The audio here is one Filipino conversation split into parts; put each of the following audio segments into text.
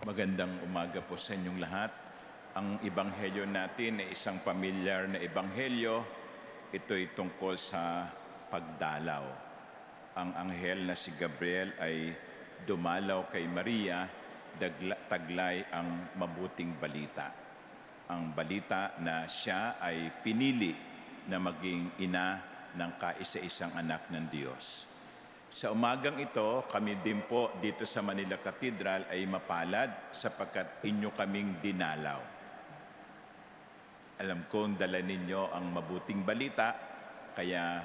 Magandang umaga po sa inyong lahat. Ang ebanghelyo natin ay isang pamilyar na ebanghelyo. Ito'y tungkol sa pagdalaw. Ang anghel na si Gabriel ay dumalaw kay Maria, taglay ang mabuting balita. Ang balita na siya ay pinili na maging ina ng kaisa-isang anak ng Diyos. Sa umagang ito, kami din po dito sa Manila Cathedral ay mapalad sapagkat inyo kaming dinalaw. Alam kong dala ninyo ang mabuting balita, kaya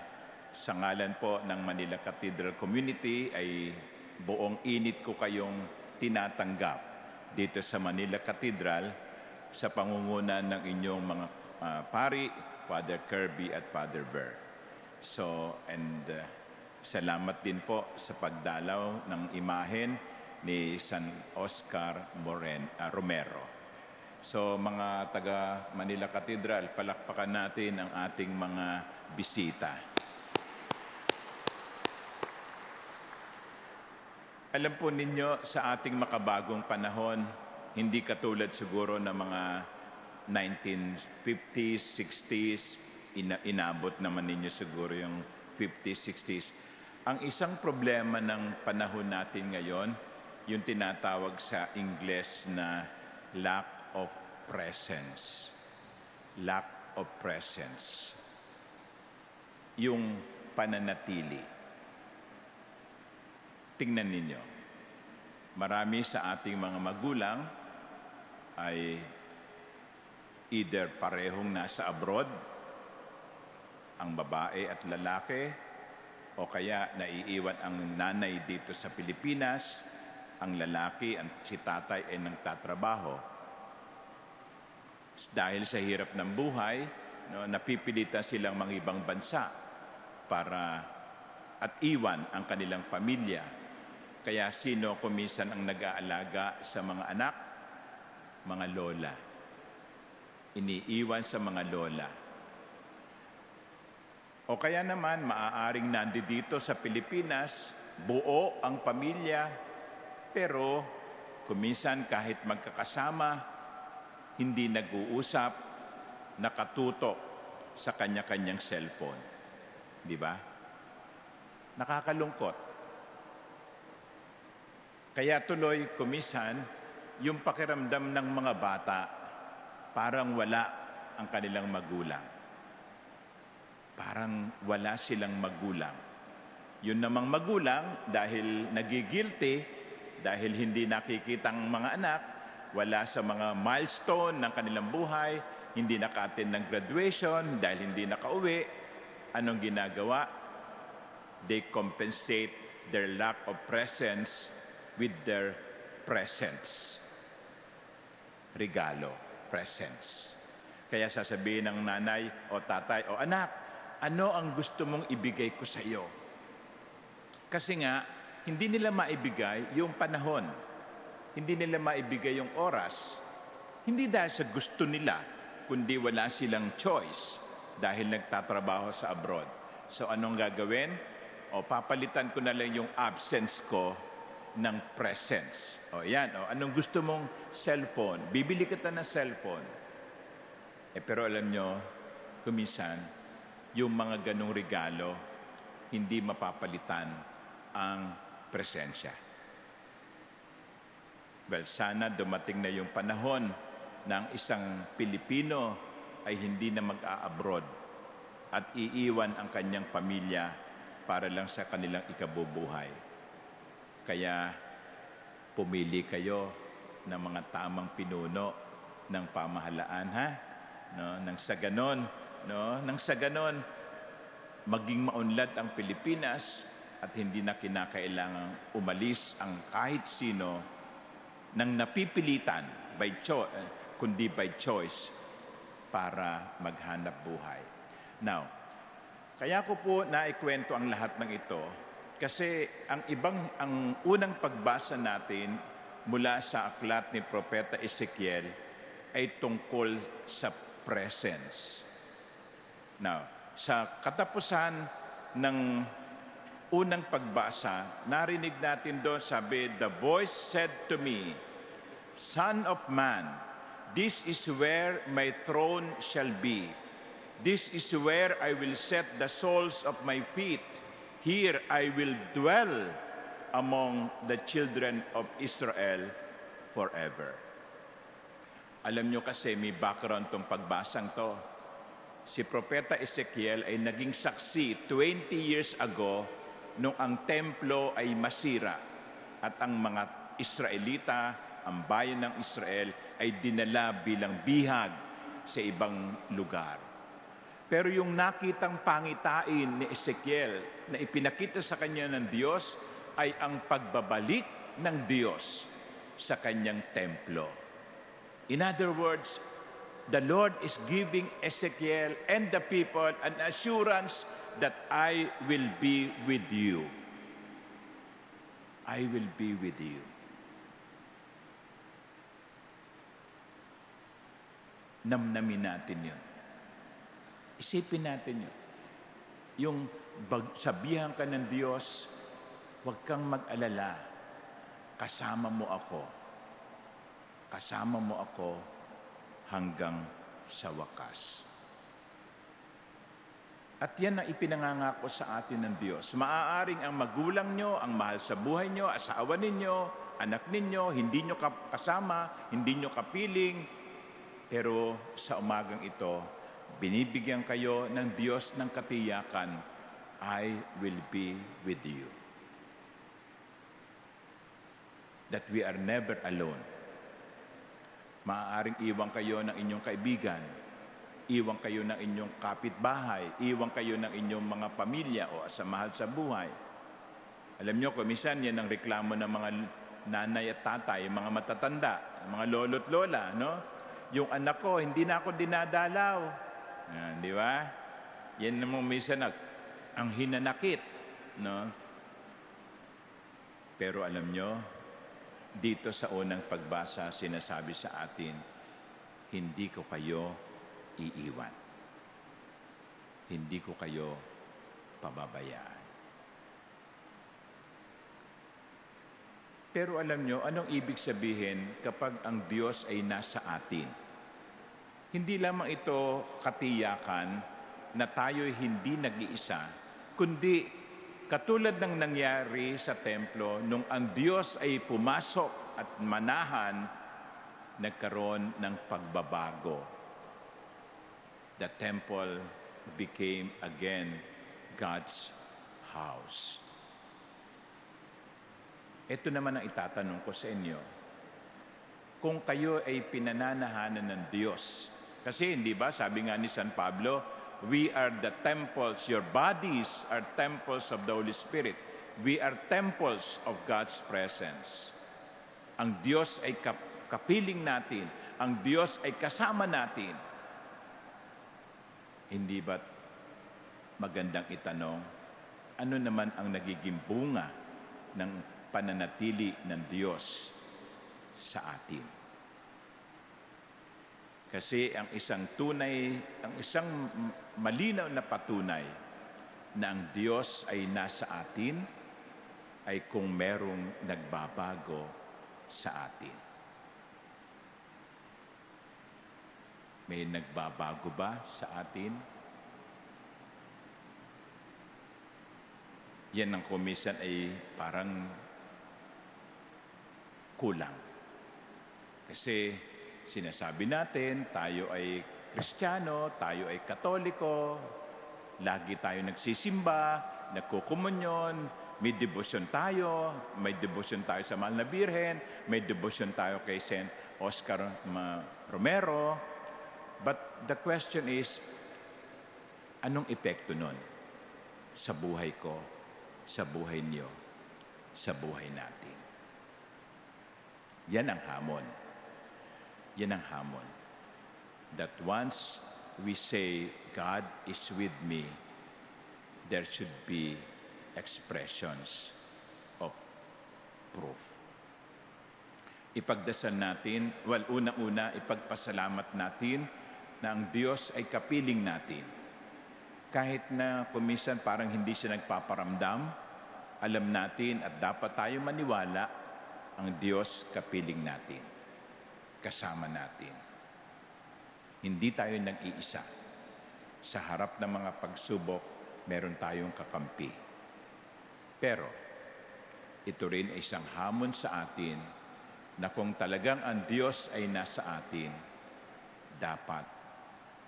sa ngalan po ng Manila Cathedral Community ay buong init ko kayong tinatanggap dito sa Manila Cathedral sa pangunguna ng inyong mga pari, Father Kirby at Father Ber. Salamat din po sa pagdalaw ng imahen ni San Oscar Romero. So mga taga Manila Cathedral, palakpakan natin ang ating mga bisita. Alam po ninyo, sa ating makabagong panahon, hindi katulad siguro ng mga 1950s, 60s, inabot naman ninyo siguro yung 50s, 60s. Ang isang problema ng panahon natin ngayon, yung tinatawag sa Ingles na lack of presence. Lack of presence. Yung pananatili. Tingnan ninyo. Marami sa ating mga magulang ay either parehong nasa abroad, ang babae at lalaki, o kaya naiiwan ang nanay dito sa Pilipinas, ang lalaki, si tatay ay nagtatrabaho. Dahil sa hirap ng buhay, napipilitan silang mangibang bansa para at iwan ang kanilang pamilya. Kaya sino kumisan ang nag-aalaga sa mga anak? Mga lola. Iniiwan sa mga lola. O kaya naman, maaaring nandito sa Pilipinas, buo ang pamilya, pero kuminsan kahit magkakasama, hindi nag-uusap, nakatutok sa kanya-kanyang cellphone. Di ba? Nakakalungkot. Kaya tuloy, kuminsan, yung pakiramdam ng mga bata, parang wala ang kanilang magulang. Parang wala silang magulang. Yun namang magulang, dahil nagigilty, dahil hindi nakikitang mga anak, wala sa mga milestone ng kanilang buhay, hindi naka-attend ng graduation, dahil hindi nakauwi, anong ginagawa? They compensate their lack of presence with their presence. Regalo, presence. Kaya sasabihin ng nanay o tatay o anak, ano ang gusto mong ibigay ko sa iyo? Kasi nga, hindi nila maibigay yung panahon. Hindi nila maibigay yung oras. Hindi dahil sa gusto nila, kundi wala silang choice dahil nagtatrabaho sa abroad. So anong gagawin? O papalitan ko na lang yung absence ko ng presence. O yan, anong gusto mong cellphone? Bibili kita ng cellphone. Pero alam nyo, kuminsan, yung mga ganong regalo, hindi mapapalitan ang presensya. Well, sana dumating na yung panahon na ang isang Pilipino ay hindi na mag-a-abroad at iiwan ang kanyang pamilya para lang sa kanilang ikabubuhay. Kaya pumili kayo ng mga tamang pinuno ng pamahalaan, ha? Nang sa ganon, maging maunlad ang Pilipinas at hindi na kinakailangang umalis ang kahit sino nang napipilitan kundi by choice para maghanap buhay. Now, kaya ko po naikwento ang lahat ng ito kasi ang unang pagbasa natin mula sa aklat ni Propeta Ezekiel ay tungkol sa presence. Now, sa katapusan ng unang pagbasa, narinig natin doon, sabi, "The voice said to me, Son of man, this is where my throne shall be. This is where I will set the soles of my feet. Here I will dwell among the children of Israel forever. Alam nyo kasi may background tong pagbasang to. Si Propeta Ezekiel ay naging saksi 20 years ago nung ang templo ay masira at ang mga Israelita, ang bayan ng Israel ay dinala bilang bihag sa ibang lugar. Pero yung nakitang pangitain ni Ezekiel na ipinakita sa kanya ng Diyos ay ang pagbabalik ng Diyos sa kanyang templo. In other words, the Lord is giving Ezekiel and the people an assurance that I will be with you. I will be with you. Namnamin natin yun. Isipin natin yun. Yung sabihan ka ng Diyos, huwag kang mag-alala. Kasama mo ako. Kasama mo ako hanggang sa wakas. At yan ang ipinangangako sa atin ng Diyos. Maaaring ang magulang nyo, ang mahal sa buhay nyo, asawa ninyo, anak ninyo, hindi nyo kasama, hindi nyo kapiling, pero sa umagang ito, binibigyan kayo ng Diyos ng katiyakan, I will be with you. That we are never alone. Maaaring iwan kayo ng inyong kaibigan, iwan kayo ng inyong kapitbahay, iwan kayo ng inyong mga pamilya o sa mahal sa buhay. Alam nyo, minsan yan ang reklamo ng mga nanay at tatay, mga matatanda, mga lolo't lola, no? Yung anak ko, hindi na ako dinadalaw. Di ba? Yan naman minsan ang hinanakit, no? Pero alam nyo, dito sa unang pagbasa, sinasabi sa atin, hindi ko kayo iiwan. Hindi ko kayo pababayaan. Pero alam nyo, anong ibig sabihin kapag ang Diyos ay nasa atin? Hindi lamang ito katiyakan na tayo'y hindi nag-iisa, kundi katulad ng nangyari sa templo, nung ang Diyos ay pumasok at manahan, nagkaroon ng pagbabago. The temple became again God's house. Ito naman ang itatanong ko sa inyo. Kung kayo ay pinananahanan ng Diyos, kasi hindi ba, sabi nga ni San Pablo, we are the temples, your bodies are temples of the Holy Spirit. We are temples of God's presence. Ang Diyos ay kapiling natin. Ang Diyos ay kasama natin. Hindi ba't magandang itanong, ano naman ang nagiging bunga ng pananatili ng Diyos sa atin? Kasi ang isang malinaw na patunay na ang Diyos ay nasa atin ay kung merong nagbabago sa atin. May nagbabago ba sa atin? Yan ang kumisan ay parang kulang. Kasi sinasabi natin, tayo ay Kristiyano, tayo ay Katoliko, lagi tayo nagsisimba, nagkukumunyon, may debosyon tayo, may debosyon tayo sa Mahal na Birhen, may debosyon tayo kay Saint Oscar Romero. But the question is, anong epekto nun sa buhay ko, sa buhay niyo, sa buhay natin? Yan ang hamon. Yan ang hamon. That once we say, God is with me, there should be expressions of proof. Ipagdasal natin, unang-una, ipagpasalamat natin na ang Diyos ay kapiling natin. Kahit na kumisan parang hindi siya nagpaparamdam, alam natin at dapat tayo maniwala, ang Diyos kapiling natin. kasama natin. Hindi tayo nag-iisa. Sa harap ng mga pagsubok, meron tayong kakampi. Pero, ito rin ay isang hamon sa atin na kung talagang ang Diyos ay nasa atin, dapat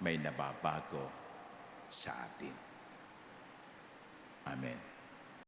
may nababago sa atin. Amen.